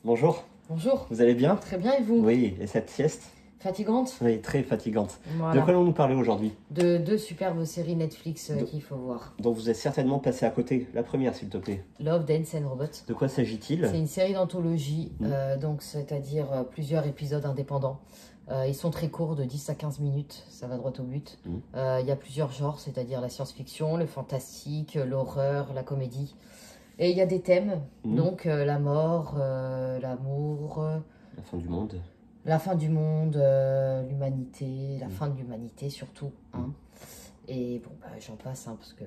Bonjour, Bonjour. vous allez bien? Très bien, et vous? Oui, et cette sieste? Fatigante? Oui, très fatigante. Voilà. De quoi allons-nous parler aujourd'hui? De deux superbes séries Netflix qu'il faut voir. Dont vous êtes certainement passé à côté. La première, s'il te plaît. Love, Dance and Robots. De quoi s'agit-il? C'est une série d'anthologie, Mm. donc c'est-à-dire plusieurs épisodes indépendants. Ils sont très courts, de 10 à 15 minutes, ça va droit au but. Mm. Il y a plusieurs genres, c'est-à-dire la science-fiction, le fantastique, l'horreur, la comédie. Et il y a des thèmes, donc la mort, l'amour, La fin du monde. la fin du monde, l'humanité, la fin de l'humanité surtout. Hein. Et bon, bah, j'en passe, hein, parce que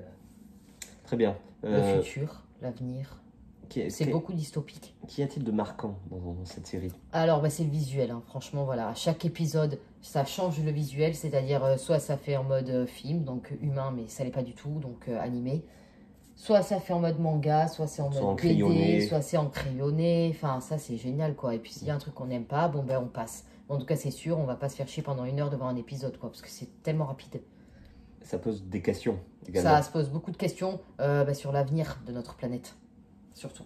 Très bien. le futur, l'avenir, c'est beaucoup dystopique. Qu'y a-t-il de marquant dans cette série? Alors, bah, c'est le visuel, hein. Franchement, voilà. À chaque épisode, ça change le visuel, c'est-à-dire soit ça fait en mode film, donc humain, mais ça l'est pas du tout, donc animé. Soit ça fait en mode manga, soit c'est en mode BD, soit c'est en crayonné. Enfin, ça, c'est génial, quoi. Et puis, s'il y a un truc qu'on n'aime pas, bon, ben, on passe. En tout cas, c'est sûr, on va pas se faire chier pendant 1 heure devant un épisode, quoi, parce que c'est tellement rapide. Ça pose des questions également. Ça se pose beaucoup de questions sur l'avenir de notre planète, surtout.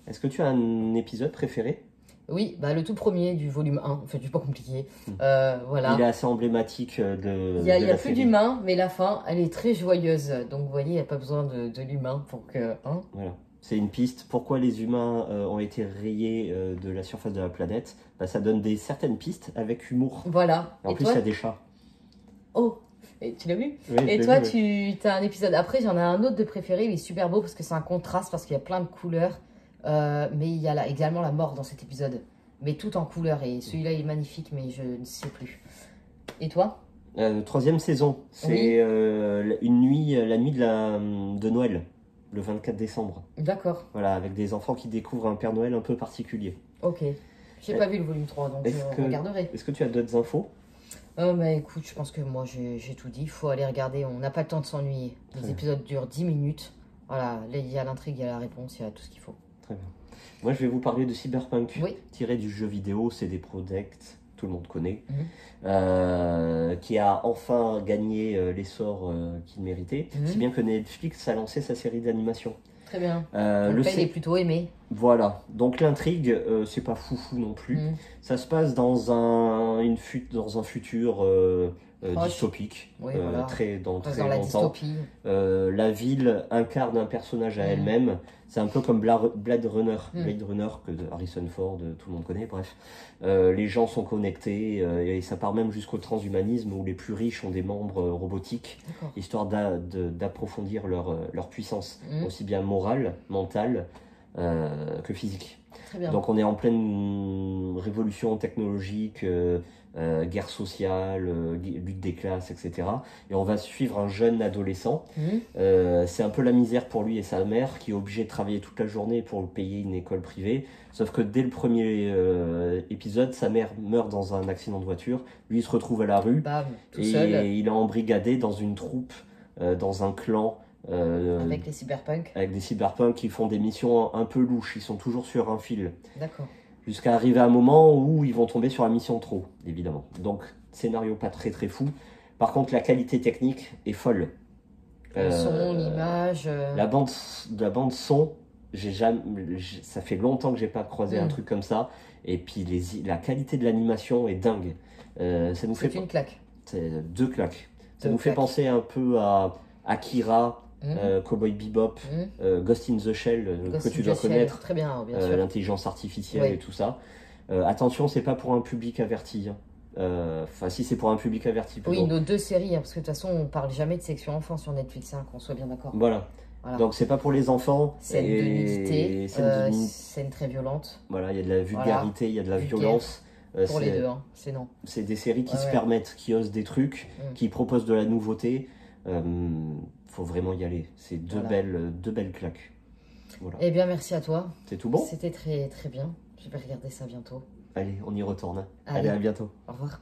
Est-ce que tu as un épisode préféré? Oui, bah, le tout premier du volume 1, en fait, c'est pas compliqué. Voilà. Il est assez emblématique de Il y a la plus série. d'humain, mais la fin, elle est très joyeuse. Donc, vous voyez, il n'y a pas besoin de l'humain pour que... Hein. Voilà. C'est une piste. Pourquoi les humains ont été rayés de la surface de la planète? Bah, ça donne certaines pistes avec humour. Voilà. Et en plus, il y a des chats. Oh, et tu l'as vu? Oui, et toi, tu as un épisode. Après, j'en ai un autre de préféré. Il est super beau parce que c'est un contraste, parce qu'il y a plein de couleurs. Mais il y a également la mort dans cet épisode. Mais tout en couleurs. Et celui-là, il est magnifique, mais je ne sais plus. Et toi? Troisième saison. C'est une nuit, la nuit de Noël, le 24 décembre. D'accord. Voilà, avec des enfants qui découvrent un Père Noël un peu particulier. Ok. J'ai pas vu le volume 3, donc je regarderai. Est-ce que tu as d'autres infos? Bah écoute, je pense que moi j'ai tout dit. Il faut aller regarder. On n'a pas le temps de s'ennuyer. Les épisodes durent 10 minutes. Voilà, là, il y a l'intrigue, il y a la réponse, il y a tout ce qu'il faut. Très bien. Moi, je vais vous parler de Cyberpunk, Oui. tiré du jeu vidéo CD Projekt, tout le monde connaît, qui a enfin gagné l'essor qu'il méritait, si bien que Netflix a lancé sa série d'animation. Très bien. Il est plutôt aimé. Voilà, donc l'intrigue, c'est pas foufou non plus. Ça se passe dans un futur dystopique, oui, voilà. très dans longtemps. La dystopie. La ville incarne un personnage à elle-même. C'est un peu comme Blade Runner, que Harrison Ford, tout le monde connaît, bref. Les gens sont connectés et ça part même jusqu'au transhumanisme où les plus riches ont des membres robotiques, histoire d'approfondir leur puissance, aussi bien morale, mentale, que physique. Très bien. Donc on est en pleine révolution technologique, guerre sociale, lutte des classes, etc. Et on va suivre un jeune adolescent. C'est un peu la misère pour lui et sa mère qui est obligé de travailler toute la journée pour payer une école privée. Sauf que dès le premier épisode, sa mère meurt dans un accident de voiture. Lui, il se retrouve à la rue. Bam, tout seul. Et il est embrigadé dans une troupe, dans un clan. Avec les cyberpunks. Avec des cyberpunks qui font des missions un peu louches. Ils sont toujours sur un fil. D'accord. Jusqu'à arriver à un moment où ils vont tomber sur la mission trop, évidemment. Donc, scénario pas très très fou. Par contre, la qualité technique est folle. Le son, l'image... La bande son, ça fait longtemps que j'ai pas croisé un truc comme ça. Et puis, la qualité de l'animation est dingue. Ça nous fait une claque. C'est 2 claques. Ça nous fait penser un peu à Akira, Cowboy Bebop, Ghost in the Shell, que tu dois connaître. Très bien, bien sûr. L'intelligence artificielle et tout ça. Attention, c'est pas pour un public averti. Enfin, si c'est pour un public averti. Oui, nos 2 séries, parce que de toute façon, on parle jamais de section enfant sur Netflix, qu'on soit bien d'accord. Voilà. Donc c'est pas pour les enfants. Scène de nudité, scène très violente. Voilà, il y a de la vulgarité, il y a de la violence. Pour les deux, c'est non. C'est des séries qui se permettent, qui osent des trucs, qui proposent de la nouveauté. Faut vraiment y aller. C'est deux belles claques. Voilà. Eh bien, merci à toi. C'est tout bon? C'était très très bien. Je vais regarder ça bientôt. Allez, on y retourne. Allez, à bientôt. Au revoir.